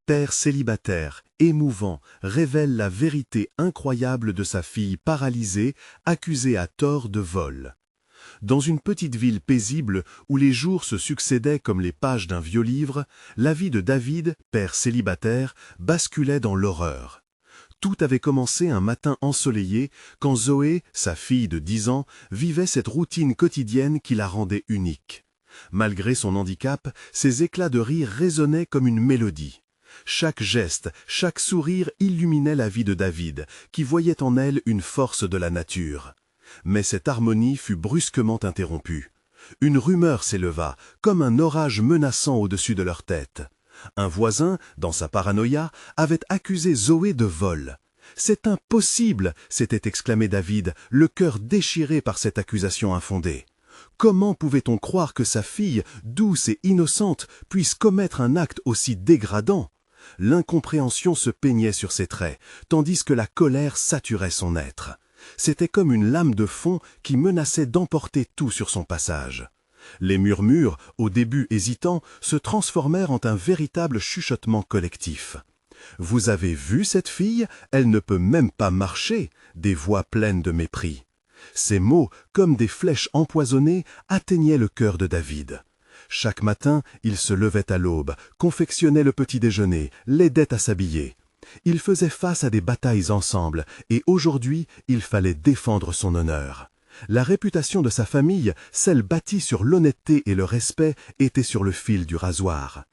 père célibataire, émouvant, révèle la vérité incroyable de sa fille paralysée, accusée à tort de vol. Dans une petite ville paisible où les jours se succédaient comme les pages d'un vieux livre, la vie de David, père célibataire, basculait dans l'horreur. Tout avait commencé un matin ensoleillé quand Zoé, sa fille de 10 ans, vivait cette routine quotidienne qui la rendait unique. Malgré son handicap, ses éclats de rire résonnaient comme une mélodie. Chaque geste, chaque sourire illuminait la vie de David, qui voyait en elle une force de la nature. Mais cette harmonie fut brusquement interrompue. Une rumeur s'éleva, comme un orage menaçant au-dessus de leur tête. Un voisin, dans sa paranoïa, avait accusé Zoé de vol. « C'est impossible !» s'était exclamé David, le cœur déchiré par cette accusation infondée. Comment pouvait-on croire que sa fille, douce et innocente, puisse commettre un acte aussi dégradant? L'incompréhension se peignait sur ses traits, tandis que la colère saturait son être. C'était comme une lame de fond qui menaçait d'emporter tout sur son passage. Les murmures, au début hésitants, se transformèrent en un véritable chuchotement collectif. « Vous avez vu cette fille? Elle ne peut même pas marcher !» Des voix pleines de mépris. Ces mots, comme des flèches empoisonnées, atteignaient le cœur de David. Chaque matin, il se levait à l'aube, confectionnait le petit déjeuner, l'aidait à s'habiller. Ils faisaient face à des batailles ensemble, et aujourd'hui, il fallait défendre son honneur. La réputation de sa famille, celle bâtie sur l'honnêteté et le respect, était sur le fil du rasoir.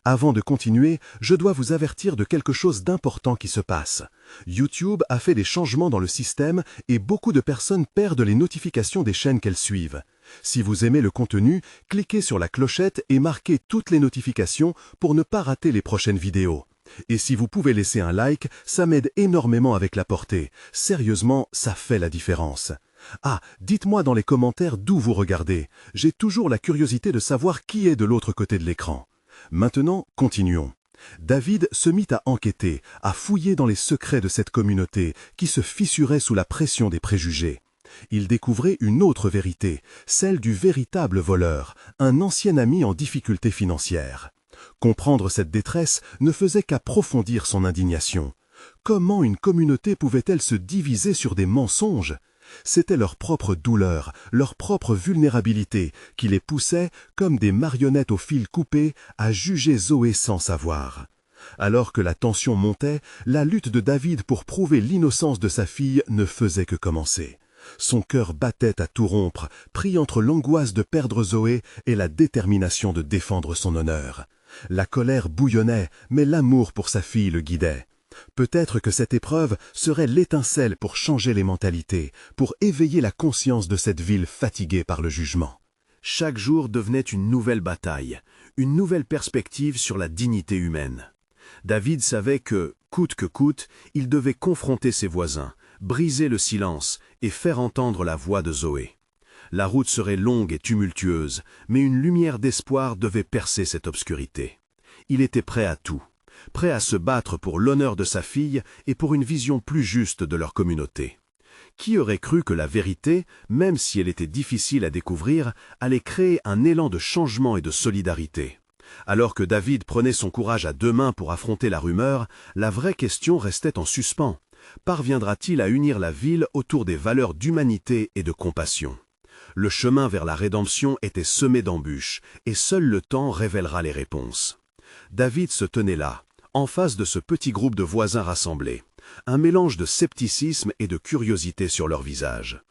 Avant de continuer, je dois vous avertir de quelque chose d'important qui se passe. YouTube a fait des changements dans le système et beaucoup de personnes perdent les notifications des chaînes qu'elles suivent. Si vous aimez le contenu, cliquez sur la clochette et marquez toutes les notifications pour ne pas rater les prochaines vidéos. Et si vous pouvez laisser un like, ça m'aide énormément avec la portée. Sérieusement, ça fait la différence. Ah, dites-moi dans les commentaires d'où vous regardez. J'ai toujours la curiosité de savoir qui est de l'autre côté de l'écran. Maintenant, continuons. David se mit à enquêter, à fouiller dans les secrets de cette communauté qui se fissurait sous la pression des préjugés. Il découvrait une autre vérité, celle du véritable voleur, un ancien ami en difficulté financière. Comprendre cette détresse ne faisait qu'approfondir son indignation. Comment une communauté pouvait-elle se diviser sur des mensonges? C'était leur propre douleur, leur propre vulnérabilité qui les poussait, comme des marionnettes au fil coupé, à juger Zoé sans savoir. Alors que la tension montait, la lutte de David pour prouver l'innocence de sa fille ne faisait que commencer. Son cœur battait à tout rompre, pris entre l'angoisse de perdre Zoé et la détermination de défendre son honneur. La colère bouillonnait, mais l'amour pour sa fille le guidait. Peut-être que cette épreuve serait l'étincelle pour changer les mentalités, pour éveiller la conscience de cette ville fatiguée par le jugement. Chaque jour devenait une nouvelle bataille, une nouvelle perspective sur la dignité humaine. David savait que, coûte que coûte, il devait confronter ses voisins, briser le silence et faire entendre la voix de Zoé. La route serait longue et tumultueuse, mais une lumière d'espoir devait percer cette obscurité. Il était prêt à tout. Prêt à se battre pour l'honneur de sa fille et pour une vision plus juste de leur communauté. Qui aurait cru que la vérité, même si elle était difficile à découvrir, allait créer un élan de changement et de solidarité? Alors que David prenait son courage à deux mains pour affronter la rumeur, la vraie question restait en suspens. Parviendra-t-il à unir la ville autour des valeurs d'humanité et de compassion? Le chemin vers la rédemption était semé d'embûches, et seul le temps révélera les réponses. David se tenait là, en face de ce petit groupe de voisins rassemblés, un mélange de scepticisme et de curiosité sur leurs visages.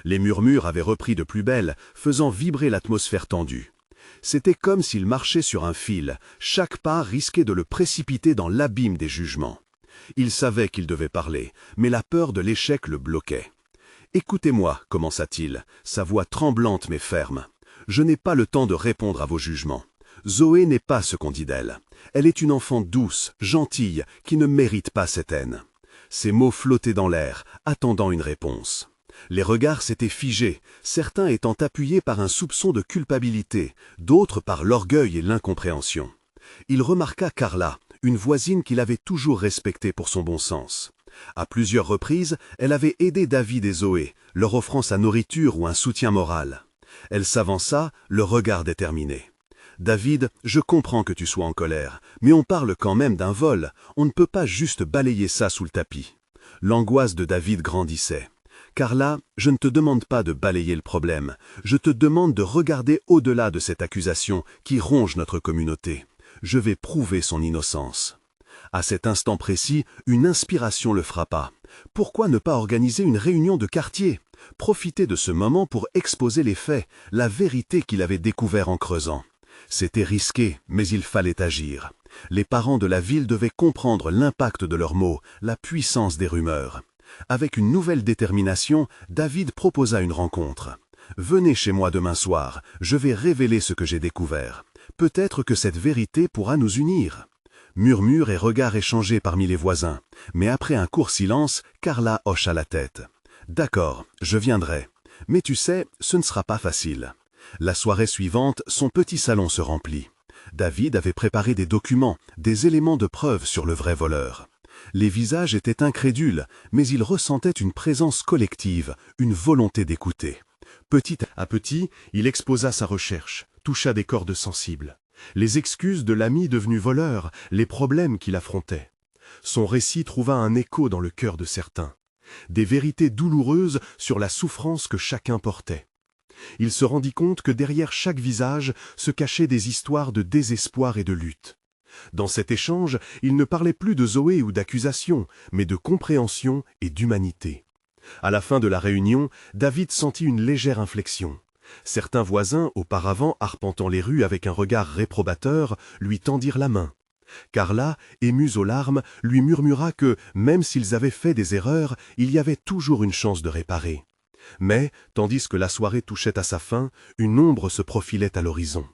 Les murmures avaient repris de plus belle, faisant vibrer l'atmosphère tendue. C'était comme s'il marchait sur un fil, chaque pas risquait de le précipiter dans l'abîme des jugements. Il savait qu'il devait parler, mais la peur de l'échec le bloquait. « Écoutez-moi » commença-t-il, sa voix tremblante mais ferme. « Je n'ai pas le temps de répondre à vos jugements. Zoé n'est pas ce qu'on dit d'elle. Elle est une enfant douce, gentille, qui ne mérite pas cette haine. » Ces mots flottaient dans l'air, attendant une réponse. Les regards s'étaient figés, certains étant appuyés par un soupçon de culpabilité, d'autres par l'orgueil et l'incompréhension. Il remarqua Carla, une voisine qu'il avait toujours respectée pour son bon sens. À plusieurs reprises, elle avait aidé David et Zoé, leur offrant sa nourriture ou un soutien moral. Elle s'avança, le regard déterminé. David, je comprends que tu sois en colère, mais on parle quand même d'un vol, on ne peut pas juste balayer ça sous le tapis. L'angoisse de David grandissait. Car là, je ne te demande pas de balayer le problème, je te demande de regarder au-delà de cette accusation qui ronge notre communauté. Je vais prouver son innocence. À cet instant précis, une inspiration le frappa. Pourquoi ne pas organiser une réunion de quartier? Profiter de ce moment pour exposer les faits, la vérité qu'il avait découvert en creusant. C'était risqué, mais il fallait agir. Les parents de la ville devaient comprendre l'impact de leurs mots, la puissance des rumeurs. Avec une nouvelle détermination, David proposa une rencontre. « Venez chez moi demain soir, je vais révéler ce que j'ai découvert. Peut-être que cette vérité pourra nous unir. » Murmures et regards échangés parmi les voisins, mais après un court silence, Carla hocha la tête. « D'accord, je viendrai. Mais tu sais, ce ne sera pas facile. » La soirée suivante, son petit salon se remplit. David avait préparé des documents, des éléments de preuve sur le vrai voleur. Les visages étaient incrédules, mais ils ressentaient une présence collective, une volonté d'écouter. Petit à petit, il exposa sa recherche, toucha des cordes sensibles. Les excuses de l'ami devenu voleur, les problèmes qu'il affrontait. Son récit trouva un écho dans le cœur de certains. Des vérités douloureuses sur la souffrance que chacun portait. Il se rendit compte que derrière chaque visage se cachaient des histoires de désespoir et de lutte. Dans cet échange, il ne parlait plus de Zoé ou d'accusation, mais de compréhension et d'humanité. À la fin de la réunion, David sentit une légère inflexion. Certains voisins, auparavant arpentant les rues avec un regard réprobateur, lui tendirent la main. Carla, émue aux larmes, lui murmura que, même s'ils avaient fait des erreurs, il y avait toujours une chance de réparer. Mais, tandis que la soirée touchait à sa fin, une ombre se profilait à l'horizon.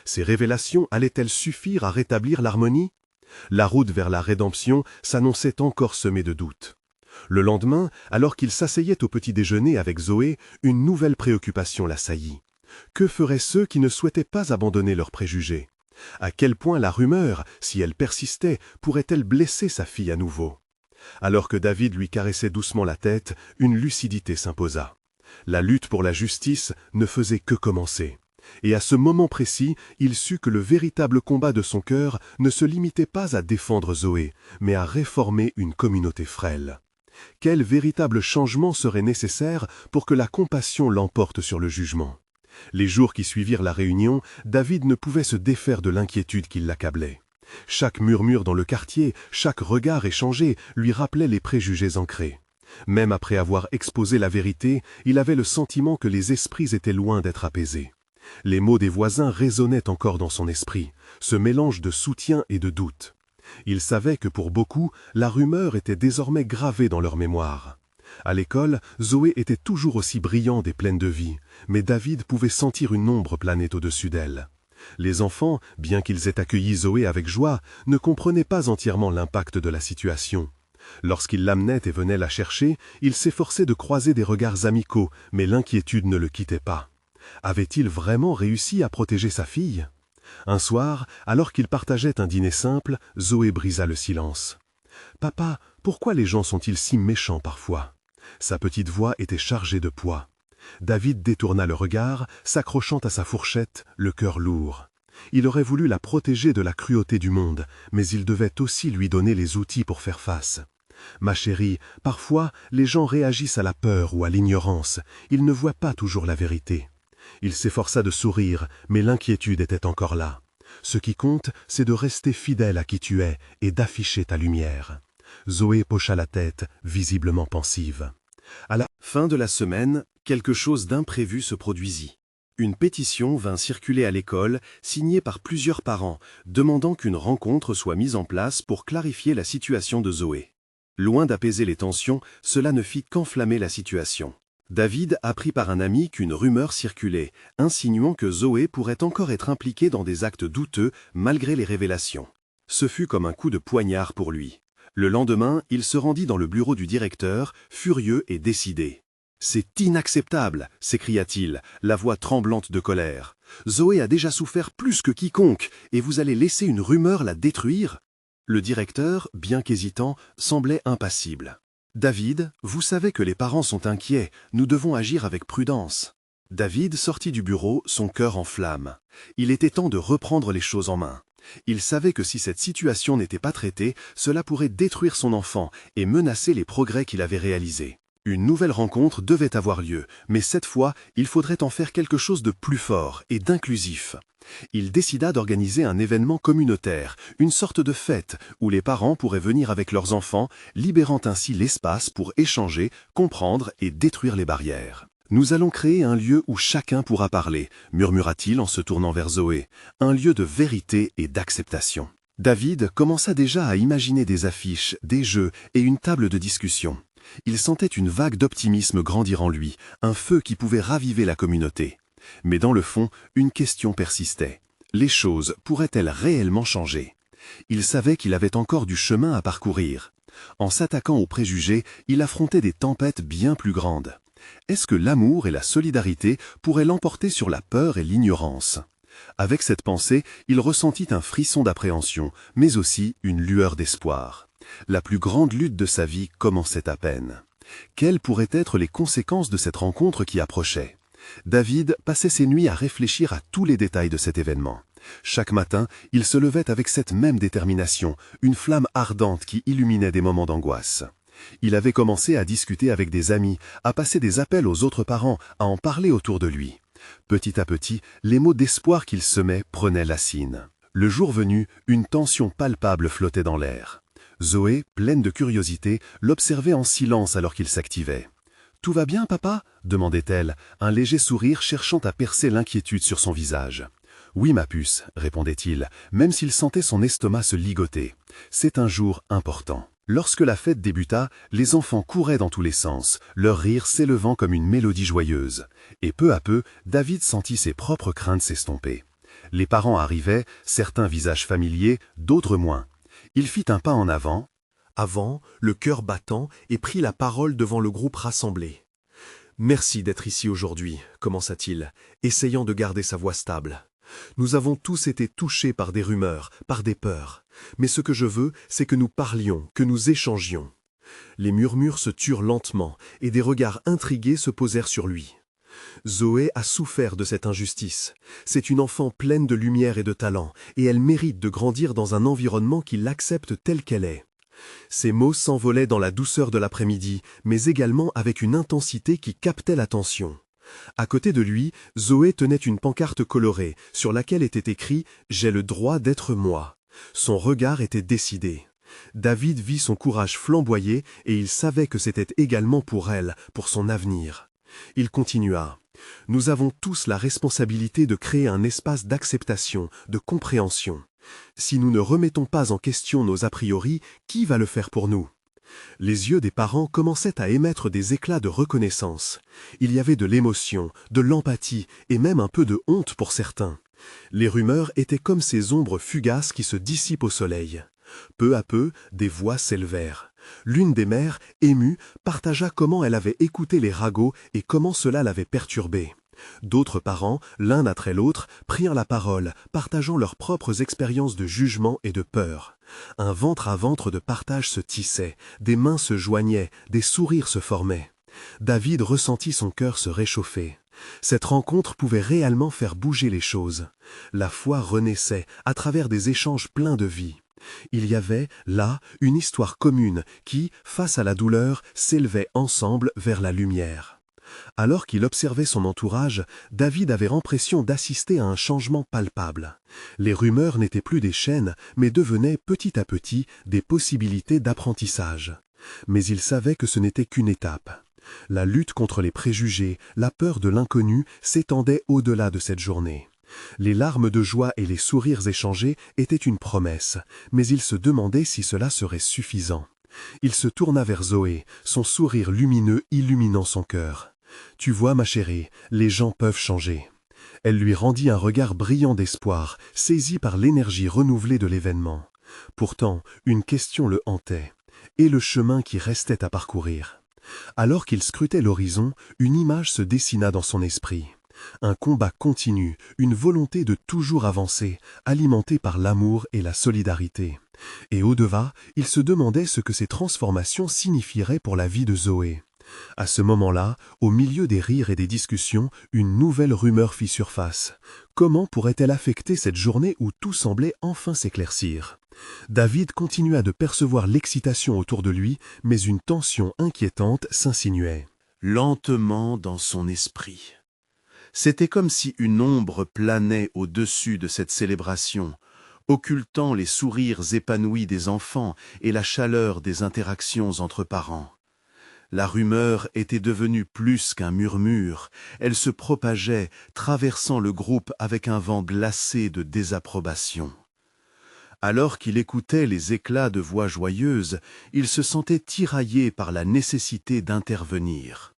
Ces révélations allaient-elles suffire à rétablir l'harmonie? La route vers la rédemption s'annonçait encore semée de doutes. Le lendemain, alors qu'il s'asseyait au petit déjeuner avec Zoé, une nouvelle préoccupation l'assaillit. Que feraient ceux qui ne souhaitaient pas abandonner leurs préjugés? À quel point la rumeur, si elle persistait, pourrait-elle blesser sa fille à nouveau? Alors que David lui caressait doucement la tête, une lucidité s'imposa. La lutte pour la justice ne faisait que commencer. Et à ce moment précis, il sut que le véritable combat de son cœur ne se limitait pas à défendre Zoé, mais à réformer une communauté frêle. Quel véritable changement serait nécessaire pour que la compassion l'emporte sur le jugement? Les jours qui suivirent la réunion, David ne pouvait se défaire de l'inquiétude qui l'accablait. Chaque murmure dans le quartier, chaque regard échangé lui rappelait les préjugés ancrés. Même après avoir exposé la vérité, il avait le sentiment que les esprits étaient loin d'être apaisés. Les mots des voisins résonnaient encore dans son esprit, ce mélange de soutien et de doute. Il savait que pour beaucoup, la rumeur était désormais gravée dans leur mémoire. À l'école, Zoé était toujours aussi brillante et pleine de vie, mais David pouvait sentir une ombre planer au-dessus d'elle. Les enfants, bien qu'ils aient accueilli Zoé avec joie, ne comprenaient pas entièrement l'impact de la situation. Lorsqu'ils l'amenaient et venaient la chercher, il s'efforçait de croiser des regards amicaux, mais l'inquiétude ne le quittait pas. Avait-il vraiment réussi à protéger sa fille? Un soir, alors qu'ils partageaient un dîner simple, Zoé brisa le silence. « Papa, pourquoi les gens sont-ils si méchants parfois ?» Sa petite voix était chargée de poids. David détourna le regard, s'accrochant à sa fourchette, le cœur lourd. Il aurait voulu la protéger de la cruauté du monde, mais il devait aussi lui donner les outils pour faire face. « Ma chérie, parfois, les gens réagissent à la peur ou à l'ignorance. Ils ne voient pas toujours la vérité. » Il s'efforça de sourire, mais l'inquiétude était encore là. Ce qui compte, c'est de rester fidèle à qui tu es et d'afficher ta lumière. Zoé hocha la tête, visiblement pensive. À la fin de la semaine, quelque chose d'imprévu se produisit. Une pétition vint circuler à l'école, signée par plusieurs parents, demandant qu'une rencontre soit mise en place pour clarifier la situation de Zoé. Loin d'apaiser les tensions, cela ne fit qu'enflammer la situation. David apprit par un ami qu'une rumeur circulait, insinuant que Zoé pourrait encore être impliquée dans des actes douteux malgré les révélations. Ce fut comme un coup de poignard pour lui. Le lendemain, il se rendit dans le bureau du directeur, furieux et décidé. « C'est inacceptable !» s'écria-t-il, la voix tremblante de colère. « Zoé a déjà souffert plus que quiconque, et vous allez laisser une rumeur la détruire ?» Le directeur, bien qu'hésitant, semblait impassible. « David, vous savez que les parents sont inquiets, nous devons agir avec prudence. » David sortit du bureau, son cœur en flammes. Il était temps de reprendre les choses en main. Il savait que si cette situation n'était pas traitée, cela pourrait détruire son enfant et menacer les progrès qu'il avait réalisés. Une nouvelle rencontre devait avoir lieu, mais cette fois, il faudrait en faire quelque chose de plus fort et d'inclusif. Il décida d'organiser un événement communautaire, une sorte de fête, où les parents pourraient venir avec leurs enfants, libérant ainsi l'espace pour échanger, comprendre et détruire les barrières. « Nous allons créer un lieu où chacun pourra parler », murmura-t-il en se tournant vers Zoé, « un lieu de vérité et d'acceptation. » David commença déjà à imaginer des affiches, des jeux et une table de discussion. Il sentait une vague d'optimisme grandir en lui, un feu qui pouvait raviver la communauté. Mais dans le fond, une question persistait. Les choses pourraient-elles réellement changer? Il savait qu'il avait encore du chemin à parcourir. En s'attaquant aux préjugés, il affrontait des tempêtes bien plus grandes. Est-ce que l'amour et la solidarité pourraient l'emporter sur la peur et l'ignorance? Avec cette pensée, il ressentit un frisson d'appréhension, mais aussi une lueur d'espoir. La plus grande lutte de sa vie commençait à peine. Quelles pourraient être les conséquences de cette rencontre qui approchait? David passait ses nuits à réfléchir à tous les détails de cet événement. Chaque matin, il se levait avec cette même détermination, une flamme ardente qui illuminait des moments d'angoisse. Il avait commencé à discuter avec des amis, à passer des appels aux autres parents, à en parler autour de lui. Petit à petit, les mots d'espoir qu'il semait prenaient racine. Le jour venu, une tension palpable flottait dans l'air. Zoé, pleine de curiosité, l'observait en silence alors qu'il s'activait. « Tout va bien, papa ?» demandait-elle, un léger sourire cherchant à percer l'inquiétude sur son visage. « Oui, ma puce » répondait-il, même s'il sentait son estomac se ligoter. « C'est un jour important. » Lorsque la fête débuta, les enfants couraient dans tous les sens, leur rire s'élevant comme une mélodie joyeuse. Et peu à peu, David sentit ses propres craintes s'estomper. Les parents arrivaient, certains visages familiers, d'autres moins. Il fit un pas en avant, le cœur battant, et prit la parole devant le groupe rassemblé. « Merci d'être ici aujourd'hui, » commença-t-il, essayant de garder sa voix stable. « Nous avons tous été touchés par des rumeurs, par des peurs. Mais ce que je veux, c'est que nous parlions, que nous échangions. » Les murmures se turent lentement, et des regards intrigués se posèrent sur lui. Zoé a souffert de cette injustice. C'est une enfant pleine de lumière et de talent, et elle mérite de grandir dans un environnement qui l'accepte telle qu'elle est. Ces mots s'envolaient dans la douceur de l'après-midi, mais également avec une intensité qui captait l'attention. À côté de lui, Zoé tenait une pancarte colorée, sur laquelle était écrit « J'ai le droit d'être moi ». Son regard était décidé. David vit son courage flamboyer et il savait que c'était également pour elle, pour son avenir. Il continua. « Nous avons tous la responsabilité de créer un espace d'acceptation, de compréhension. Si nous ne remettons pas en question nos a priori, qui va le faire pour nous ?» Les yeux des parents commençaient à émettre des éclats de reconnaissance. Il y avait de l'émotion, de l'empathie et même un peu de honte pour certains. Les rumeurs étaient comme ces ombres fugaces qui se dissipent au soleil. Peu à peu, des voix s'élevèrent. L'une des mères, émue, partagea comment elle avait écouté les ragots et comment cela l'avait perturbée. D'autres parents, l'un après l'autre, prirent la parole, partageant leurs propres expériences de jugement et de peur. Un ventre à ventre de partage se tissait, des mains se joignaient, des sourires se formaient. David ressentit son cœur se réchauffer. Cette rencontre pouvait réellement faire bouger les choses. La foi renaissait à travers des échanges pleins de vie. Il y avait, là, une histoire commune qui, face à la douleur, s'élevait ensemble vers la lumière. Alors qu'il observait son entourage, David avait l'impression d'assister à un changement palpable. Les rumeurs n'étaient plus des chaînes, mais devenaient petit à petit des possibilités d'apprentissage. Mais il savait que ce n'était qu'une étape. La lutte contre les préjugés, la peur de l'inconnu s'étendait au-delà de cette journée. Les larmes de joie et les sourires échangés étaient une promesse, mais il se demandait si cela serait suffisant. Il se tourna vers Zoé, son sourire lumineux illuminant son cœur. « Tu vois, ma chérie, les gens peuvent changer. » Elle lui rendit un regard brillant d'espoir, saisi par l'énergie renouvelée de l'événement. Pourtant, une question le hantait. Et le chemin qui restait à parcourir? Alors qu'il scrutait l'horizon, une image se dessina dans son esprit. Un combat continu, une volonté de toujours avancer, alimentée par l'amour et la solidarité. Et au-delà, il se demandait ce que ces transformations signifieraient pour la vie de Zoé. À ce moment-là, au milieu des rires et des discussions, une nouvelle rumeur fit surface. Comment pourrait-elle affecter cette journée où tout semblait enfin s'éclaircir? David continua de percevoir l'excitation autour de lui, mais une tension inquiétante s'insinuait. Lentement dans son esprit. C'était comme si une ombre planait au-dessus de cette célébration, occultant les sourires épanouis des enfants et la chaleur des interactions entre parents. La rumeur était devenue plus qu'un murmure, elle se propageait, traversant le groupe avec un vent glacé de désapprobation. Alors qu'il écoutait les éclats de voix joyeuses, il se sentait tiraillé par la nécessité d'intervenir.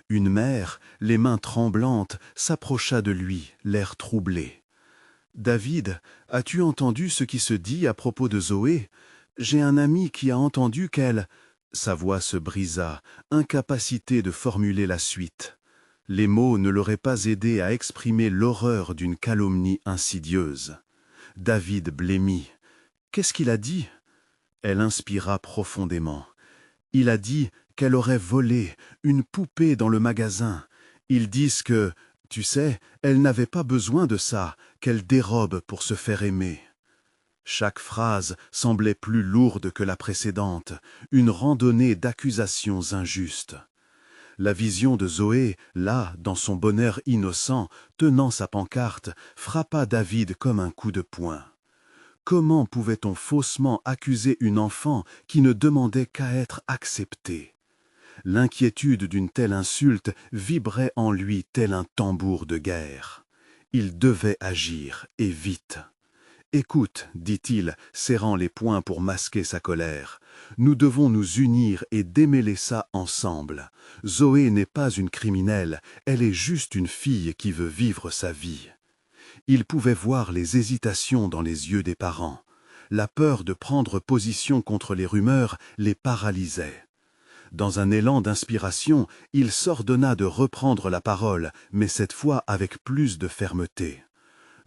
Une mère, les mains tremblantes, s'approcha de lui, l'air troublé. « David, as-tu entendu ce qui se dit à propos de Zoé? J'ai un ami qui a entendu qu'elle… » Sa voix se brisa, incapacité de formuler la suite. Les mots ne l'auraient pas aidé à exprimer l'horreur d'une calomnie insidieuse. David blêmit. « Qu'est-ce qu'il a dit ?» Elle inspira profondément. Il a dit qu'elle aurait volé une poupée dans le magasin. Ils disent que, tu sais, elle n'avait pas besoin de ça, qu'elle dérobe pour se faire aimer. Chaque phrase semblait plus lourde que la précédente, une randonnée d'accusations injustes. La vision de Zoé, là, dans son bonheur innocent, tenant sa pancarte, frappa David comme un coup de poing. Comment pouvait-on faussement accuser une enfant qui ne demandait qu'à être acceptée? L'inquiétude d'une telle insulte vibrait en lui tel un tambour de guerre. Il devait agir, et vite. « Écoute, dit-il, serrant les poings pour masquer sa colère, nous devons nous unir et démêler ça ensemble. Zoé n'est pas une criminelle, elle est juste une fille qui veut vivre sa vie. » Il pouvait voir les hésitations dans les yeux des parents. La peur de prendre position contre les rumeurs les paralysait. Dans un élan d'inspiration, il s'ordonna de reprendre la parole, mais cette fois avec plus de fermeté.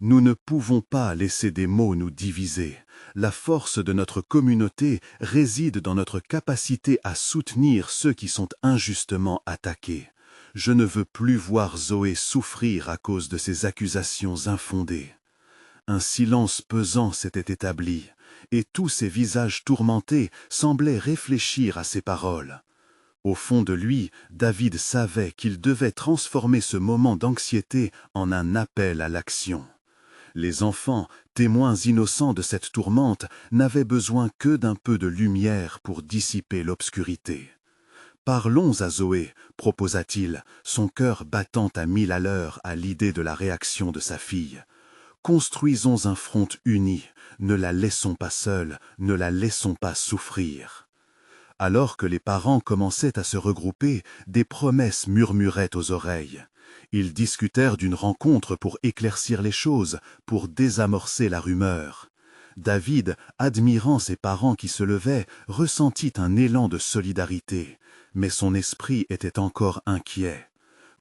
Nous ne pouvons pas laisser des mots nous diviser. La force de notre communauté réside dans notre capacité à soutenir ceux qui sont injustement attaqués. Je ne veux plus voir Zoé souffrir à cause de ces accusations infondées. Un silence pesant s'était établi, et tous ces visages tourmentés semblaient réfléchir à ces paroles. Au fond de lui, David savait qu'il devait transformer ce moment d'anxiété en un appel à l'action. Les enfants, témoins innocents de cette tourmente, n'avaient besoin que d'un peu de lumière pour dissiper l'obscurité. « Parlons à Zoé, proposa-t-il, son cœur battant à 1000 à l'heure à l'idée de la réaction de sa fille. Construisons un front uni, ne la laissons pas seule, ne la laissons pas souffrir. » Alors que les parents commençaient à se regrouper, des promesses murmuraient aux oreilles. Ils discutèrent d'une rencontre pour éclaircir les choses, pour désamorcer la rumeur. David, admirant ses parents qui se levaient, ressentit un élan de solidarité, mais son esprit était encore inquiet.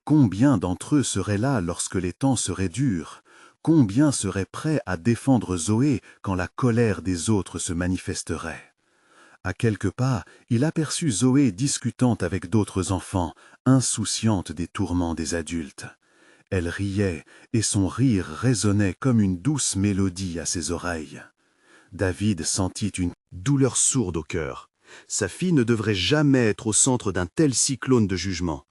Combien d'entre eux seraient là lorsque les temps seraient durs? Combien seraient prêts à défendre Zoé quand la colère des autres se manifesterait? À quelques pas, il aperçut Zoé discutant avec d'autres enfants, insouciante des tourments des adultes. Elle riait, et son rire résonnait comme une douce mélodie à ses oreilles. David sentit une douleur sourde au cœur. Sa fille ne devrait jamais être au centre d'un tel cyclone de jugement.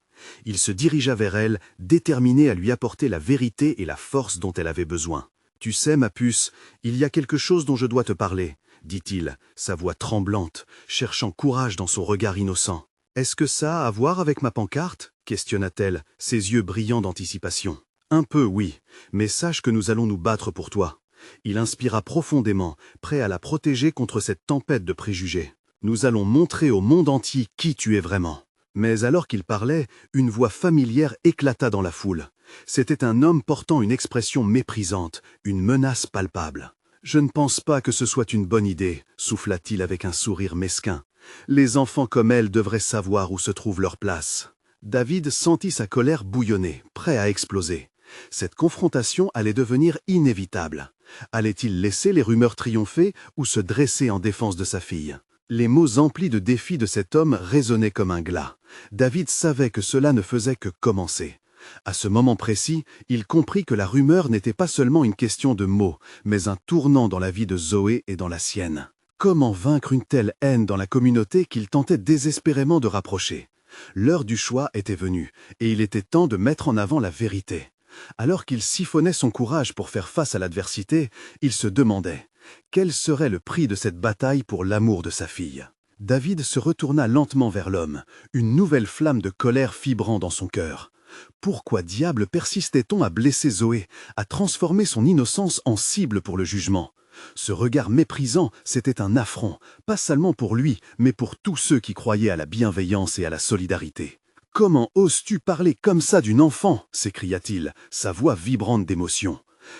Il se dirigea vers elle, déterminé à lui apporter la vérité et la force dont elle avait besoin. « Tu sais, ma puce, il y a quelque chose dont je dois te parler, » dit-il, sa voix tremblante, cherchant courage dans son regard innocent. « Est-ce que ça a à voir avec ma pancarte ?» questionna-t-elle, ses yeux brillants d'anticipation. « Un peu, oui, mais sache que nous allons nous battre pour toi. » Il inspira profondément, prêt à la protéger contre cette tempête de préjugés. « Nous allons montrer au monde entier qui tu es vraiment. » Mais alors qu'il parlait, une voix familière éclata dans la foule. C'était un homme portant une expression méprisante, une menace palpable. « Je ne pense pas que ce soit une bonne idée, » souffla-t-il avec un sourire mesquin. « Les enfants comme elle devraient savoir où se trouve leur place. » David sentit sa colère bouillonner, prêt à exploser. Cette confrontation allait devenir inévitable. Allait-il laisser les rumeurs triompher ou se dresser en défense de sa fille? Les mots emplis de défis de cet homme résonnaient comme un glas. David savait que cela ne faisait que commencer. À ce moment précis, il comprit que la rumeur n'était pas seulement une question de mots, mais un tournant dans la vie de Zoé et dans la sienne. Comment vaincre une telle haine dans la communauté qu'il tentait désespérément de rapprocher? L'heure du choix était venue, et il était temps de mettre en avant la vérité. Alors qu'il siphonnait son courage pour faire face à l'adversité, il se demandait quel serait le prix de cette bataille pour l'amour de sa fille. David se retourna lentement vers l'homme, une nouvelle flamme de colère vibrant dans son cœur. Pourquoi diable persistait-on à blesser Zoé, à transformer son innocence en cible pour le jugement? Ce regard méprisant, c'était un affront, pas seulement pour lui, mais pour tous ceux qui croyaient à la bienveillance et à la solidarité. « Comment oses-tu parler comme ça d'une enfant » s'écria-t-il, sa voix vibrante d'émotion.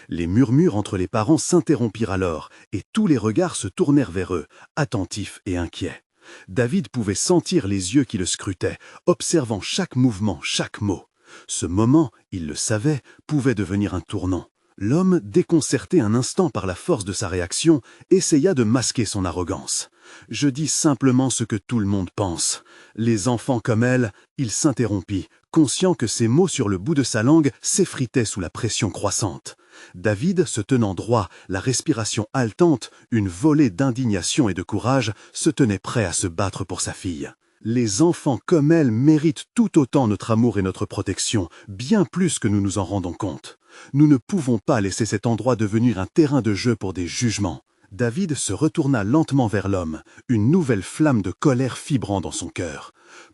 Les murmures entre les parents s'interrompirent alors, et tous les regards se tournèrent vers eux, attentifs et inquiets. David pouvait sentir les yeux qui le scrutaient, observant chaque mouvement, chaque mot. Ce moment, il le savait, pouvait devenir un tournant. L'homme, déconcerté un instant par la force de sa réaction, essaya de masquer son arrogance. « Je dis simplement ce que tout le monde pense. Les enfants comme elle », il s'interrompit, conscient que ses mots sur le bout de sa langue s'effritaient sous la pression croissante. David, se tenant droit, la respiration haletante, une volée d'indignation et de courage, se tenait prêt à se battre pour sa fille. Les enfants comme elle méritent tout autant notre amour et notre protection, bien plus que nous nous en rendons compte. Nous ne pouvons pas laisser cet endroit devenir un terrain de jeu pour des jugements. David se retourna lentement vers l'homme, une nouvelle flamme de colère vibrant dans son cœur.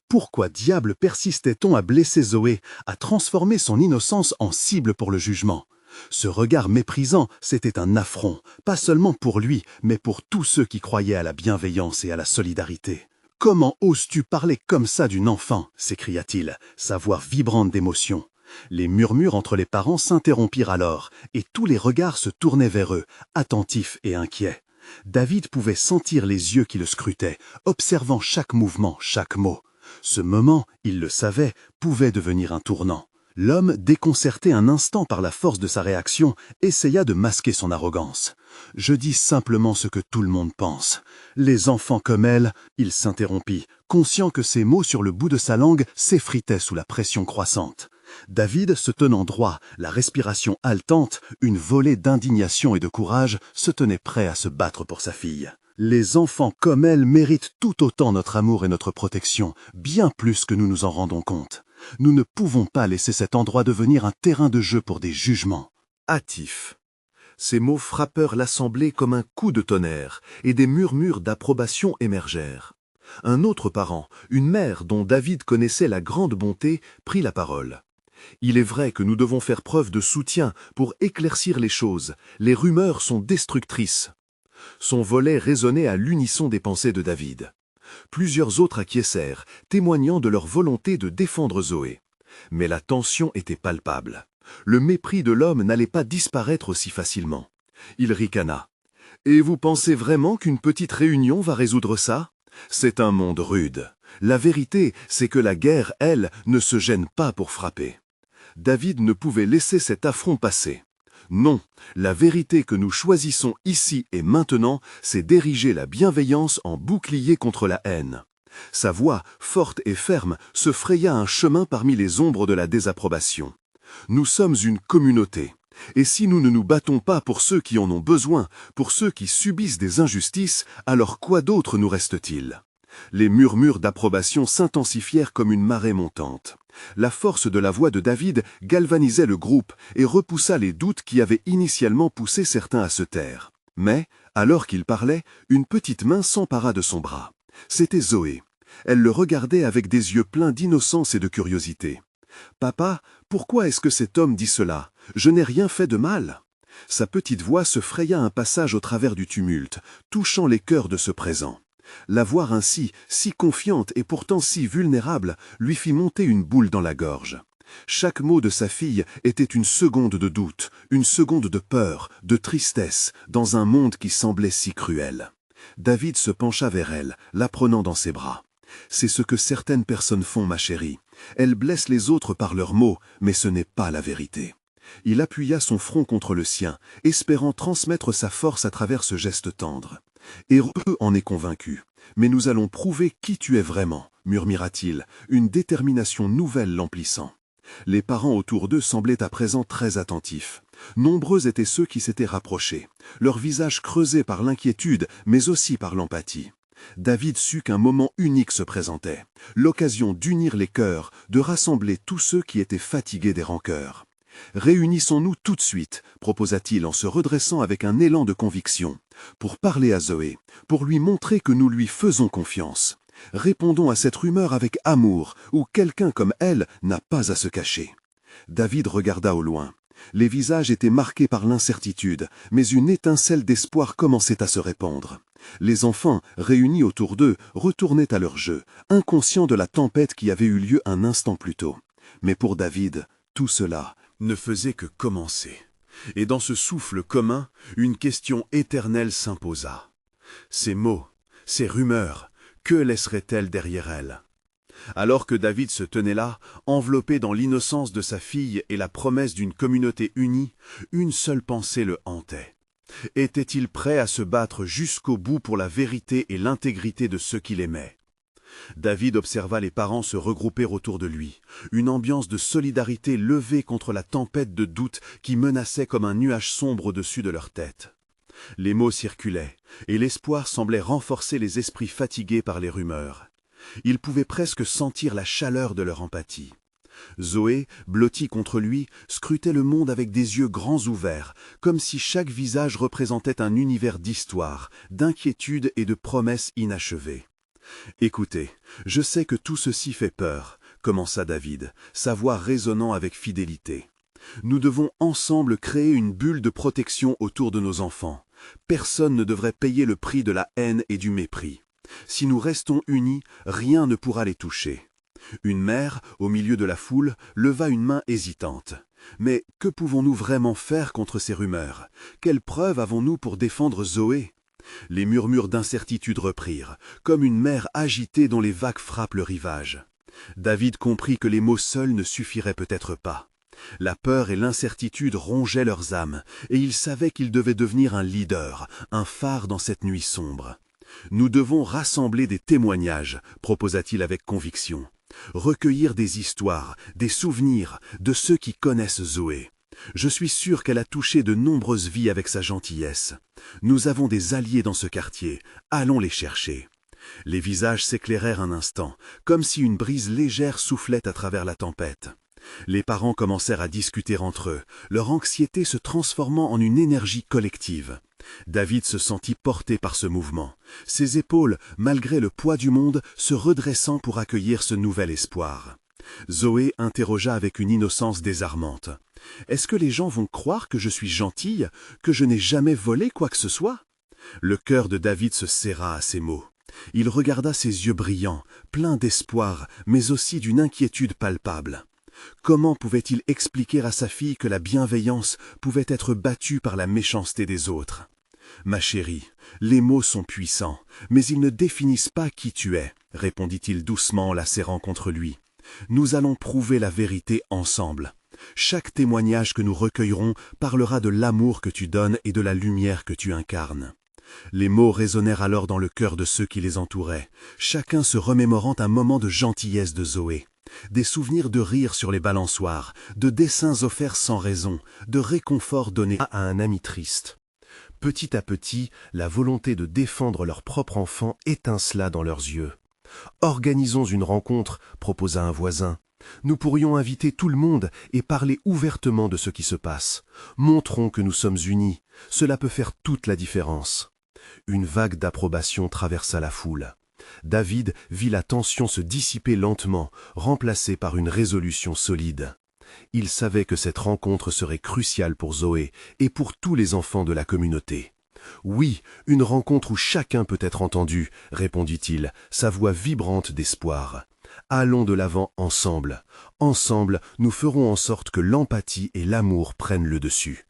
Pourquoi diable persistait-on à blesser Zoé, à transformer son innocence en cible pour le jugement? Ce regard méprisant, c'était un affront, pas seulement pour lui, mais pour tous ceux qui croyaient à la bienveillance et à la solidarité. « Comment oses-tu parler comme ça d'une enfant » s'écria-t-il, sa voix vibrante d'émotion. Les murmures entre les parents s'interrompirent alors, et tous les regards se tournaient vers eux, attentifs et inquiets. David pouvait sentir les yeux qui le scrutaient, observant chaque mouvement, chaque mot. Ce moment, il le savait, pouvait devenir un tournant. L'homme, déconcerté un instant par la force de sa réaction, essaya de masquer son arrogance. « Je dis simplement ce que tout le monde pense. Les enfants comme elle », il s'interrompit, conscient que ses mots sur le bout de sa langue s'effritaient sous la pression croissante. David, se tenant droit, la respiration haletante, une volée d'indignation et de courage, se tenait prêt à se battre pour sa fille. Les enfants comme elle méritent tout autant notre amour et notre protection, bien plus que nous nous en rendons compte. Nous ne pouvons pas laisser cet endroit devenir un terrain de jeu pour des jugements. Hâtif. Ces mots frappèrent l'assemblée comme un coup de tonnerre, et des murmures d'approbation émergèrent. Un autre parent, une mère dont David connaissait la grande bonté, prit la parole. « Il est vrai que nous devons faire preuve de soutien pour éclaircir les choses. Les rumeurs sont destructrices. » Son volet résonnait à l'unisson des pensées de David. Plusieurs autres acquiescèrent, témoignant de leur volonté de défendre Zoé. Mais la tension était palpable. Le mépris de l'homme n'allait pas disparaître aussi facilement. Il ricana. « Et vous pensez vraiment qu'une petite réunion va résoudre ça? C'est un monde rude. La vérité, c'est que la guerre, elle, ne se gêne pas pour frapper. » David ne pouvait laisser cet affront passer. Non, la vérité que nous choisissons ici et maintenant, c'est d'ériger la bienveillance en bouclier contre la haine. Sa voix, forte et ferme, se fraya un chemin parmi les ombres de la désapprobation. Nous sommes une communauté. Et si nous ne nous battons pas pour ceux qui en ont besoin, pour ceux qui subissent des injustices, alors quoi d'autre nous reste-t-il? Les murmures d'approbation s'intensifièrent comme une marée montante. La force de la voix de David galvanisait le groupe et repoussa les doutes qui avaient initialement poussé certains à se taire. Mais, alors qu'il parlait, une petite main s'empara de son bras. C'était Zoé. Elle le regardait avec des yeux pleins d'innocence et de curiosité. « Papa, pourquoi est-ce que cet homme dit cela? Je n'ai rien fait de mal. » Sa petite voix se fraya un passage au travers du tumulte, touchant les cœurs de ceux présents. La voir ainsi, si confiante et pourtant si vulnérable, lui fit monter une boule dans la gorge. Chaque mot de sa fille était une seconde de doute, une seconde de peur, de tristesse, dans un monde qui semblait si cruel. David se pencha vers elle, la prenant dans ses bras. « C'est ce que certaines personnes font, ma chérie. Elles blessent les autres par leurs mots, mais ce n'est pas la vérité. » Il appuya son front contre le sien, espérant transmettre sa force à travers ce geste tendre. Héros en est convaincu. Mais nous allons prouver qui tu es vraiment, murmura-t-il, une détermination nouvelle l'emplissant. Les parents autour d'eux semblaient à présent très attentifs. Nombreux étaient ceux qui s'étaient rapprochés, leurs visages creusés par l'inquiétude, mais aussi par l'empathie. David sut qu'un moment unique se présentait, l'occasion d'unir les cœurs, de rassembler tous ceux qui étaient fatigués des rancœurs. « Réunissons-nous tout de suite », proposa-t-il en se redressant avec un élan de conviction, pour parler à Zoé, pour lui montrer que nous lui faisons confiance. Répondons à cette rumeur avec amour, où quelqu'un comme elle n'a pas à se cacher. David regarda au loin. Les visages étaient marqués par l'incertitude, mais une étincelle d'espoir commençait à se répandre. Les enfants, réunis autour d'eux, retournaient à leur jeu, inconscients de la tempête qui avait eu lieu un instant plus tôt. Mais pour David, tout cela ne faisait que commencer. Et dans ce souffle commun, une question éternelle s'imposa. Ces mots, ces rumeurs, que laisseraient-elles derrière elles? Alors que David se tenait là, enveloppé dans l'innocence de sa fille et la promesse d'une communauté unie, une seule pensée le hantait. Était-il prêt à se battre jusqu'au bout pour la vérité et l'intégrité de ceux qu'il aimait? David observa les parents se regrouper autour de lui, une ambiance de solidarité levée contre la tempête de doute qui menaçait comme un nuage sombre au-dessus de leur tête. Les mots circulaient, et l'espoir semblait renforcer les esprits fatigués par les rumeurs. Ils pouvaient presque sentir la chaleur de leur empathie. Zoé, blottie contre lui, scrutait le monde avec des yeux grands ouverts, comme si chaque visage représentait un univers d'histoire, d'inquiétude et de promesses inachevées. « Écoutez, je sais que tout ceci fait peur, » commença David, sa voix résonnant avec fidélité. « Nous devons ensemble créer une bulle de protection autour de nos enfants. Personne ne devrait payer le prix de la haine et du mépris. Si nous restons unis, rien ne pourra les toucher. » Une mère, au milieu de la foule, leva une main hésitante. « Mais que pouvons-nous vraiment faire contre ces rumeurs? Quelles preuves avons-nous pour défendre Zoé ?» Les murmures d'incertitude reprirent, comme une mer agitée dont les vagues frappent le rivage. David comprit que les mots seuls ne suffiraient peut-être pas. La peur et l'incertitude rongeaient leurs âmes, et il savait qu'il devait devenir un leader, un phare dans cette nuit sombre. « Nous devons rassembler des témoignages, » proposa-t-il avec conviction. « Recueillir des histoires, des souvenirs de ceux qui connaissent Zoé. Je suis sûr qu'elle a touché de nombreuses vies avec sa gentillesse. Nous avons des alliés dans ce quartier, allons les chercher. » Les visages s'éclairèrent un instant, comme si une brise légère soufflait à travers la tempête. Les parents commencèrent à discuter entre eux, leur anxiété se transformant en une énergie collective. David se sentit porté par ce mouvement, ses épaules, malgré le poids du monde, se redressant pour accueillir ce nouvel espoir. Zoé interrogea avec une innocence désarmante. « Est-ce que les gens vont croire que je suis gentille, que je n'ai jamais volé quoi que ce soit ?» Le cœur de David se serra à ces mots. Il regarda ses yeux brillants, pleins d'espoir, mais aussi d'une inquiétude palpable. Comment pouvait-il expliquer à sa fille que la bienveillance pouvait être battue par la méchanceté des autres? « Ma chérie, les mots sont puissants, mais ils ne définissent pas qui tu es, » répondit-il doucement en la serrant contre lui. « Nous allons prouver la vérité ensemble. Chaque témoignage que nous recueillerons parlera de l'amour que tu donnes et de la lumière que tu incarnes. » Les mots résonnèrent alors dans le cœur de ceux qui les entouraient, chacun se remémorant un moment de gentillesse de Zoé. Des souvenirs de rire sur les balançoires, de dessins offerts sans raison, de réconfort donné à un ami triste. Petit à petit, la volonté de défendre leur propre enfant étincela dans leurs yeux. « Organisons une rencontre », proposa un voisin. « Nous pourrions inviter tout le monde et parler ouvertement de ce qui se passe. Montrons que nous sommes unis. Cela peut faire toute la différence. » Une vague d'approbation traversa la foule. David vit la tension se dissiper lentement, remplacée par une résolution solide. Il savait que cette rencontre serait cruciale pour Zoé et pour tous les enfants de la communauté. « Oui, une rencontre où chacun peut être entendu, » répondit-il, sa voix vibrante d'espoir. « Allons de l'avant ensemble. Ensemble, nous ferons en sorte que l'empathie et l'amour prennent le dessus. »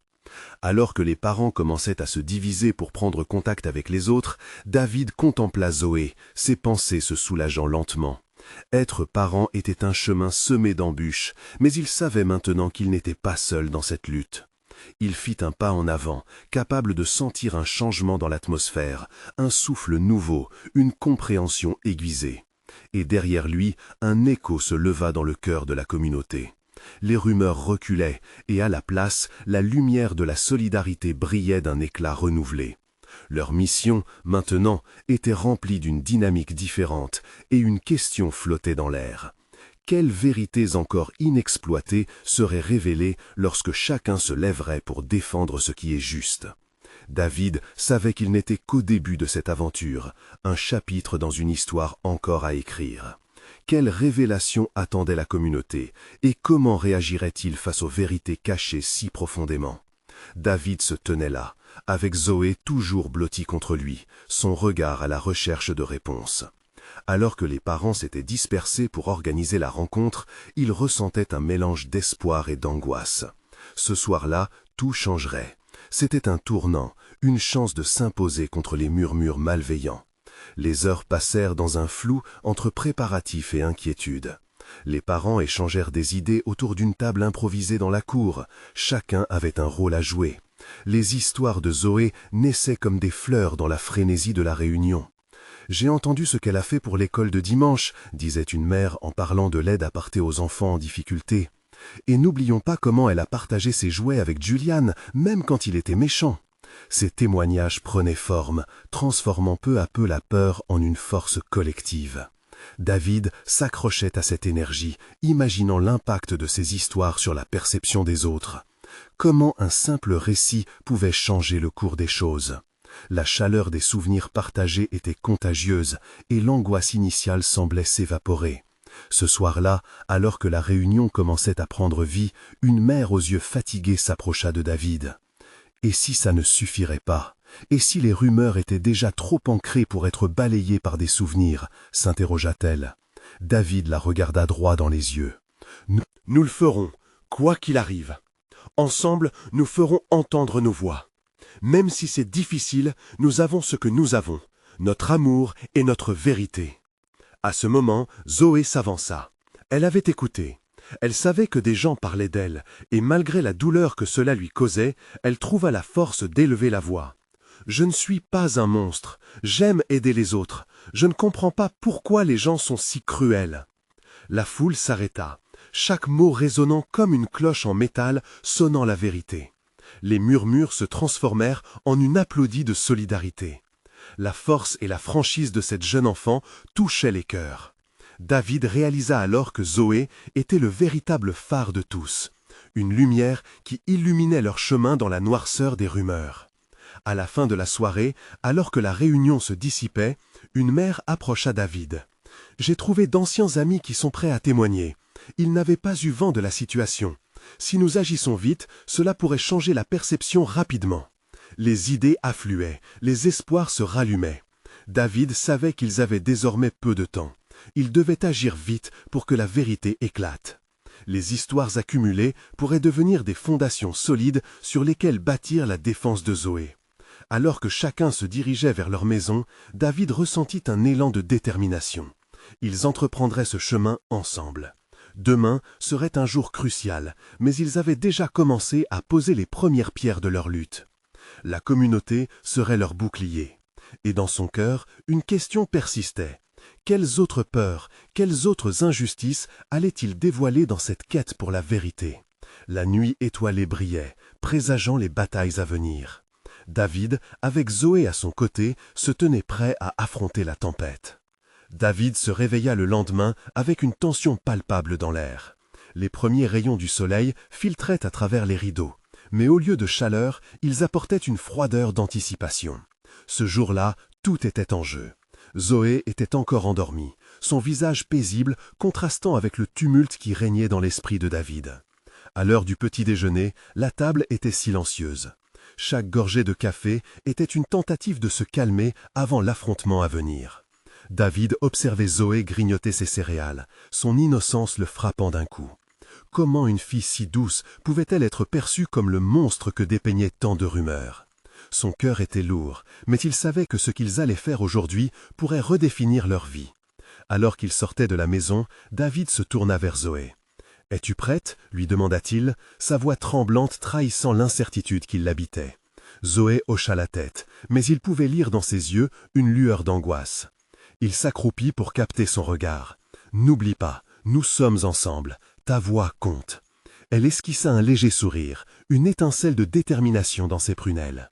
Alors que les parents commençaient à se diviser pour prendre contact avec les autres, David contempla Zoé, ses pensées se soulageant lentement. Être parent était un chemin semé d'embûches, mais il savait maintenant qu'il n'était pas seul dans cette lutte. Il fit un pas en avant, capable de sentir un changement dans l'atmosphère, un souffle nouveau, une compréhension aiguisée. Et derrière lui, un écho se leva dans le cœur de la communauté. Les rumeurs reculaient, et à la place, la lumière de la solidarité brillait d'un éclat renouvelé. Leur mission, maintenant, était remplie d'une dynamique différente, et une question flottait dans l'air. Quelles vérités encore inexploitées seraient révélées lorsque chacun se lèverait pour défendre ce qui est juste? David savait qu'il n'était qu'au début de cette aventure, un chapitre dans une histoire encore à écrire. Quelle révélation attendait la communauté, et comment réagirait-il face aux vérités cachées si profondément? David se tenait là, avec Zoé toujours blottie contre lui, son regard à la recherche de réponses. Alors que les parents s'étaient dispersés pour organiser la rencontre, il ressentait un mélange d'espoir et d'angoisse. Ce soir-là, tout changerait. C'était un tournant, une chance de s'imposer contre les murmures malveillants. Les heures passèrent dans un flou entre préparatifs et inquiétude. Les parents échangèrent des idées autour d'une table improvisée dans la cour. Chacun avait un rôle à jouer. Les histoires de Zoé naissaient comme des fleurs dans la frénésie de la réunion. « J'ai entendu ce qu'elle a fait pour l'école de dimanche », disait une mère en parlant de l'aide apportée aux enfants en difficulté. « Et n'oublions pas comment elle a partagé ses jouets avec Julian, même quand il était méchant. » Ces témoignages prenaient forme, transformant peu à peu la peur en une force collective. David s'accrochait à cette énergie, imaginant l'impact de ces histoires sur la perception des autres. Comment un simple récit pouvait changer le cours des choses? La chaleur des souvenirs partagés était contagieuse et l'angoisse initiale semblait s'évaporer. Ce soir-là, alors que la réunion commençait à prendre vie, une mère aux yeux fatigués s'approcha de David. « Et si ça ne suffirait pas? Et si les rumeurs étaient déjà trop ancrées pour être balayées par des souvenirs ?» s'interrogea-t-elle. David la regarda droit dans les yeux. « Nous le ferons, quoi qu'il arrive. Ensemble, nous ferons entendre nos voix. Même si c'est difficile, nous avons ce que nous avons, notre amour et notre vérité. » À ce moment, Zoé s'avança. Elle avait écouté. Elle savait que des gens parlaient d'elle, et malgré la douleur que cela lui causait, elle trouva la force d'élever la voix. « Je ne suis pas un monstre. J'aime aider les autres. Je ne comprends pas pourquoi les gens sont si cruels. » La foule s'arrêta, chaque mot résonnant comme une cloche en métal sonnant la vérité. Les murmures se transformèrent en une applaudie de solidarité. La force et la franchise de cette jeune enfant touchaient les cœurs. David réalisa alors que Zoé était le véritable phare de tous, une lumière qui illuminait leur chemin dans la noirceur des rumeurs. À la fin de la soirée, alors que la réunion se dissipait, une mère approcha David. « J'ai trouvé d'anciens amis qui sont prêts à témoigner. Ils n'avaient pas eu vent de la situation. Si nous agissons vite, cela pourrait changer la perception rapidement. » Les idées affluaient, les espoirs se rallumaient. David savait qu'ils avaient désormais peu de temps. Ils devaient agir vite pour que la vérité éclate. Les histoires accumulées pourraient devenir des fondations solides sur lesquelles bâtir la défense de Zoé. Alors que chacun se dirigeait vers leur maison, David ressentit un élan de détermination. Ils entreprendraient ce chemin ensemble. Demain serait un jour crucial, mais ils avaient déjà commencé à poser les premières pierres de leur lutte. La communauté serait leur bouclier. Et dans son cœur, une question persistait. Quelles autres peurs, quelles autres injustices allait-il dévoiler dans cette quête pour la vérité? La nuit étoilée brillait, présageant les batailles à venir. David, avec Zoé à son côté, se tenait prêt à affronter la tempête. David se réveilla le lendemain avec une tension palpable dans l'air. Les premiers rayons du soleil filtraient à travers les rideaux, mais au lieu de chaleur, ils apportaient une froideur d'anticipation. Ce jour-là, tout était en jeu. Zoé était encore endormie, son visage paisible contrastant avec le tumulte qui régnait dans l'esprit de David. À l'heure du petit déjeuner, la table était silencieuse. Chaque gorgée de café était une tentative de se calmer avant l'affrontement à venir. David observait Zoé grignoter ses céréales, son innocence le frappant d'un coup. Comment une fille si douce pouvait-elle être perçue comme le monstre que dépeignaient tant de rumeurs? Son cœur était lourd, mais il savait que ce qu'ils allaient faire aujourd'hui pourrait redéfinir leur vie. Alors qu'il sortait de la maison, David se tourna vers Zoé. « Es-tu prête » lui demanda-t-il, sa voix tremblante trahissant l'incertitude qui l'habitait. Zoé hocha la tête, mais il pouvait lire dans ses yeux une lueur d'angoisse. Il s'accroupit pour capter son regard. « N'oublie pas, nous sommes ensemble, ta voix compte. » Elle esquissa un léger sourire, une étincelle de détermination dans ses prunelles.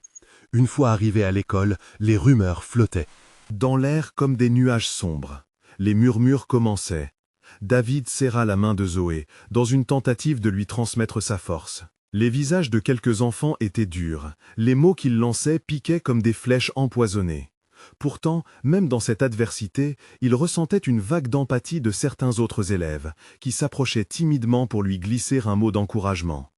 Une fois arrivés à l'école, les rumeurs flottaient dans l'air comme des nuages sombres. Les murmures commençaient. David serra la main de Zoé, dans une tentative de lui transmettre sa force. Les visages de quelques enfants étaient durs, les mots qu'ils lançaient piquaient comme des flèches empoisonnées. Pourtant, même dans cette adversité, il ressentait une vague d'empathie de certains autres élèves, qui s'approchaient timidement pour lui glisser un mot d'encouragement.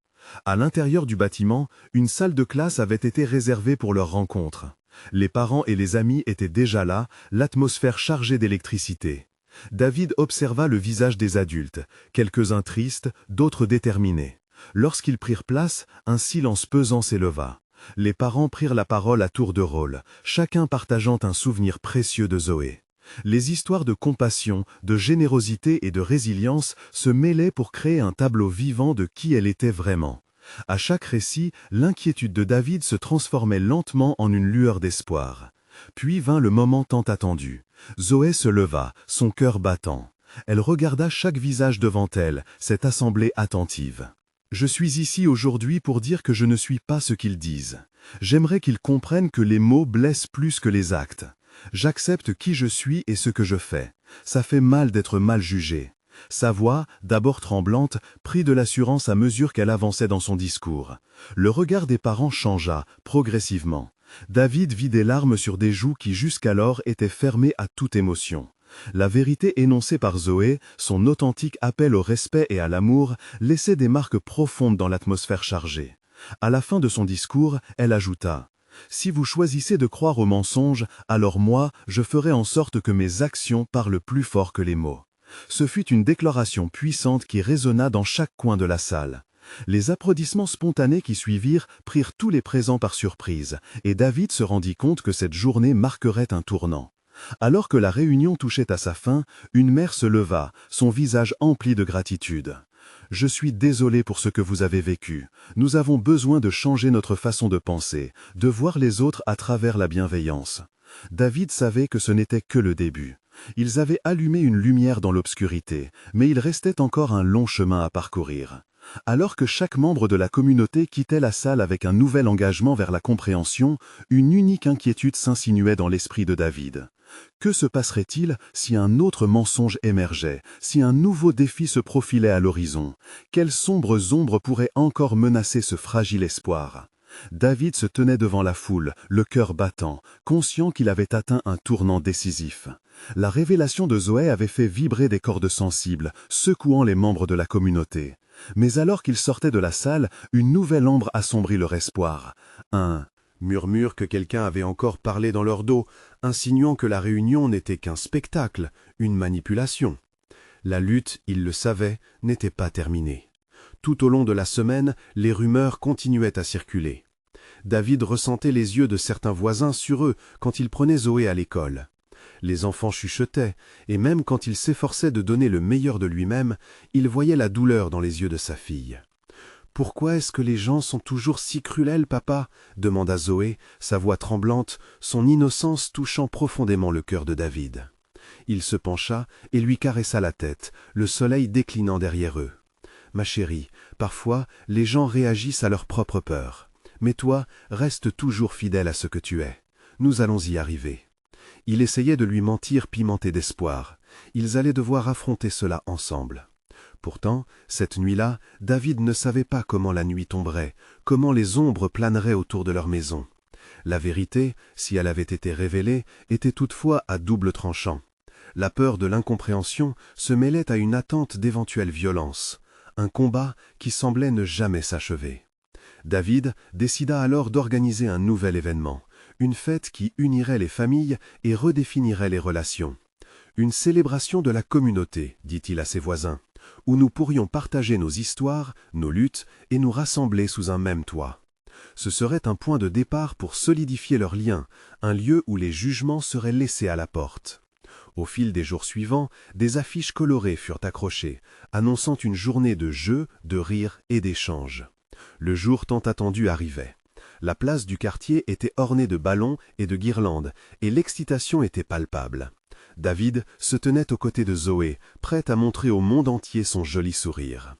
À l'intérieur du bâtiment, une salle de classe avait été réservée pour leur rencontre. Les parents et les amis étaient déjà là, l'atmosphère chargée d'électricité. David observa le visage des adultes, quelques-uns tristes, d'autres déterminés. Lorsqu'ils prirent place, un silence pesant s'éleva. Les parents prirent la parole à tour de rôle, chacun partageant un souvenir précieux de Zoé. Les histoires de compassion, de générosité et de résilience se mêlaient pour créer un tableau vivant de qui elle était vraiment. À chaque récit, l'inquiétude de David se transformait lentement en une lueur d'espoir. Puis vint le moment tant attendu. Zoé se leva, son cœur battant. Elle regarda chaque visage devant elle, cette assemblée attentive. « Je suis ici aujourd'hui pour dire que je ne suis pas ce qu'ils disent. J'aimerais qu'ils comprennent que les mots blessent plus que les actes. J'accepte qui je suis et ce que je fais. Ça fait mal d'être mal jugé. » Sa voix, d'abord tremblante, prit de l'assurance à mesure qu'elle avançait dans son discours. Le regard des parents changea, progressivement. David vit des larmes sur des joues qui jusqu'alors étaient fermées à toute émotion. La vérité énoncée par Zoé, son authentique appel au respect et à l'amour, laissait des marques profondes dans l'atmosphère chargée. À la fin de son discours, elle ajouta « Si vous choisissez de croire aux mensonges, alors moi, je ferai en sorte que mes actions parlent plus fort que les mots. » Ce fut une déclaration puissante qui résonna dans chaque coin de la salle. Les applaudissements spontanés qui suivirent prirent tous les présents par surprise, et David se rendit compte que cette journée marquerait un tournant. Alors que la réunion touchait à sa fin, une mère se leva, son visage empli de gratitude. « Je suis désolé pour ce que vous avez vécu. Nous avons besoin de changer notre façon de penser, de voir les autres à travers la bienveillance. » David savait que ce n'était que le début. Ils avaient allumé une lumière dans l'obscurité, mais il restait encore un long chemin à parcourir. Alors que chaque membre de la communauté quittait la salle avec un nouvel engagement vers la compréhension, une unique inquiétude s'insinuait dans l'esprit de David. Que se passerait-il si un autre mensonge émergeait, si un nouveau défi se profilait à l'horizon? Quelles sombres ombres pourraient encore menacer ce fragile espoir? David se tenait devant la foule, le cœur battant, conscient qu'il avait atteint un tournant décisif. La révélation de Zoé avait fait vibrer des cordes sensibles, secouant les membres de la communauté. Mais alors qu'ils sortaient de la salle, une nouvelle ombre assombrit leur espoir. Un murmure que quelqu'un avait encore parlé dans leur dos, insinuant que la réunion n'était qu'un spectacle, une manipulation. La lutte, ils le savaient, n'était pas terminée. Tout au long de la semaine, les rumeurs continuaient à circuler. David ressentait les yeux de certains voisins sur eux quand il prenait Zoé à l'école. Les enfants chuchotaient, et même quand il s'efforçait de donner le meilleur de lui-même, il voyait la douleur dans les yeux de sa fille. « Pourquoi est-ce que les gens sont toujours si cruels, papa ?» demanda Zoé, sa voix tremblante, son innocence touchant profondément le cœur de David. Il se pencha et lui caressa la tête, le soleil déclinant derrière eux. « Ma chérie, parfois, les gens réagissent à leur propre peur. Mais toi, reste toujours fidèle à ce que tu es. Nous allons y arriver. » Il essayait de lui mentir pimenté d'espoir. Ils allaient devoir affronter cela ensemble. Pourtant, cette nuit-là, David ne savait pas comment la nuit tomberait, comment les ombres planeraient autour de leur maison. La vérité, si elle avait été révélée, était toutefois à double tranchant. La peur de l'incompréhension se mêlait à une attente d'éventuelle violence, un combat qui semblait ne jamais s'achever. David décida alors d'organiser un nouvel événement, une fête qui unirait les familles et redéfinirait les relations. Une célébration de la communauté, dit-il à ses voisins, où nous pourrions partager nos histoires, nos luttes et nous rassembler sous un même toit. Ce serait un point de départ pour solidifier leurs liens, un lieu où les jugements seraient laissés à la porte. Au fil des jours suivants, des affiches colorées furent accrochées, annonçant une journée de jeux, de rires et d'échanges. Le jour tant attendu arrivait. La place du quartier était ornée de ballons et de guirlandes, et l'excitation était palpable. David se tenait aux côtés de Zoé, prête à montrer au monde entier son joli sourire.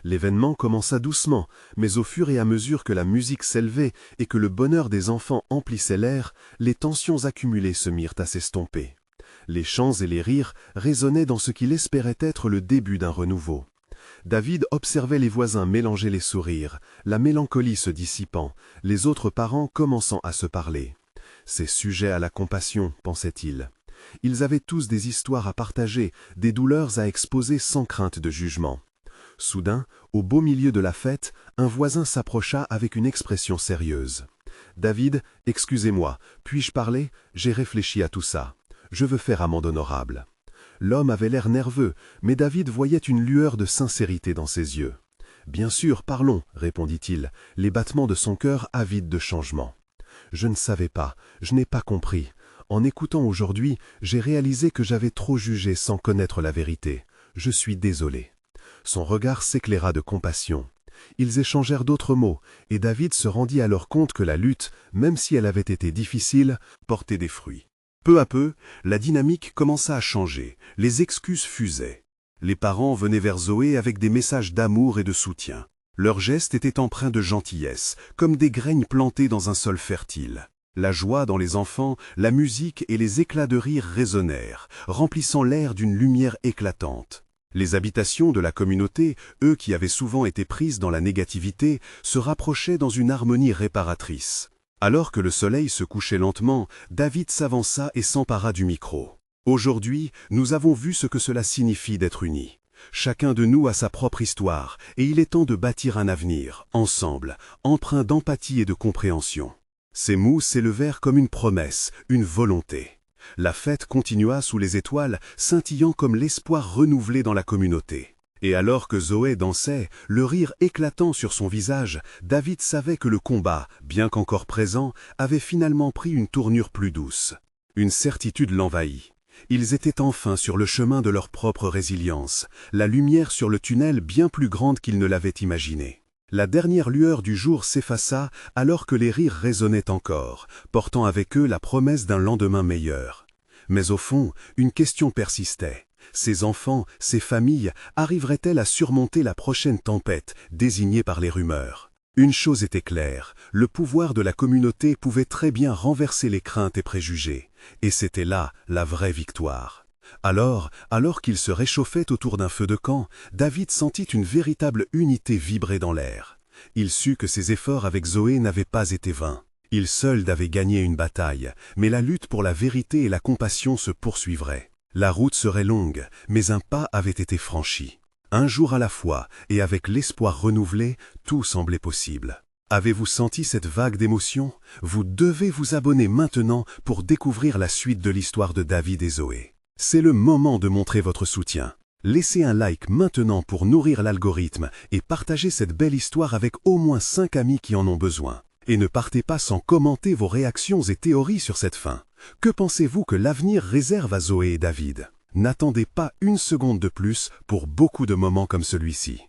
L'événement commença doucement, mais au fur et à mesure que la musique s'élevait et que le bonheur des enfants emplissait l'air, les tensions accumulées se mirent à s'estomper. Les chants et les rires résonnaient dans ce qu'il espérait être le début d'un renouveau. David observait les voisins mélanger les sourires, la mélancolie se dissipant, les autres parents commençant à se parler. C'est sujet à la compassion, pensait-il. Ils avaient tous des histoires à partager, des douleurs à exposer sans crainte de jugement. Soudain, au beau milieu de la fête, un voisin s'approcha avec une expression sérieuse. « David, excusez-moi, puis-je parler? J'ai réfléchi à tout ça. Je veux faire amende honorable. » L'homme avait l'air nerveux, mais David voyait une lueur de sincérité dans ses yeux. « Bien sûr, parlons, » répondit-il, les battements de son cœur avides de changement. « Je ne savais pas, je n'ai pas compris. En écoutant aujourd'hui, j'ai réalisé que j'avais trop jugé sans connaître la vérité. Je suis désolé. » Son regard s'éclaira de compassion. Ils échangèrent d'autres mots, et David se rendit alors compte que la lutte, même si elle avait été difficile, portait des fruits. Peu à peu, la dynamique commença à changer, les excuses fusaient. Les parents venaient vers Zoé avec des messages d'amour et de soutien. Leurs gestes étaient empreints de gentillesse, comme des graines plantées dans un sol fertile. La joie dans les enfants, la musique et les éclats de rire résonnèrent, remplissant l'air d'une lumière éclatante. Les habitations de la communauté, eux qui avaient souvent été prises dans la négativité, se rapprochaient dans une harmonie réparatrice. Alors que le soleil se couchait lentement, David s'avança et s'empara du micro. « Aujourd'hui, nous avons vu ce que cela signifie d'être unis. Chacun de nous a sa propre histoire, et il est temps de bâtir un avenir, ensemble, empreint d'empathie et de compréhension. » Ces mots s'élevèrent comme une promesse, une volonté. La fête continua sous les étoiles, scintillant comme l'espoir renouvelé dans la communauté. Et alors que Zoé dansait, le rire éclatant sur son visage, David savait que le combat, bien qu'encore présent, avait finalement pris une tournure plus douce. Une certitude l'envahit. Ils étaient enfin sur le chemin de leur propre résilience, la lumière sur le tunnel bien plus grande qu'ils ne l'avaient imaginé. La dernière lueur du jour s'effaça alors que les rires résonnaient encore, portant avec eux la promesse d'un lendemain meilleur. Mais au fond, une question persistait. Ces enfants, ces familles, arriveraient-elles à surmonter la prochaine tempête désignée par les rumeurs? Une chose était claire, le pouvoir de la communauté pouvait très bien renverser les craintes et préjugés, et c'était là la vraie victoire. Alors qu'ils se réchauffaient autour d'un feu de camp, David sentit une véritable unité vibrer dans l'air. Il sut que ses efforts avec Zoé n'avaient pas été vains. Il seul avait gagné une bataille, mais la lutte pour la vérité et la compassion se poursuivrait. La route serait longue, mais un pas avait été franchi. Un jour à la fois, et avec l'espoir renouvelé, tout semblait possible. Avez-vous senti cette vague d'émotion? Vous devez vous abonner maintenant pour découvrir la suite de l'histoire de David et Zoé. C'est le moment de montrer votre soutien. Laissez un like maintenant pour nourrir l'algorithme et partagez cette belle histoire avec au moins 5 amis qui en ont besoin. Et ne partez pas sans commenter vos réactions et théories sur cette fin. Que pensez-vous que l'avenir réserve à Zoé et David? N'attendez pas une seconde de plus pour beaucoup de moments comme celui-ci.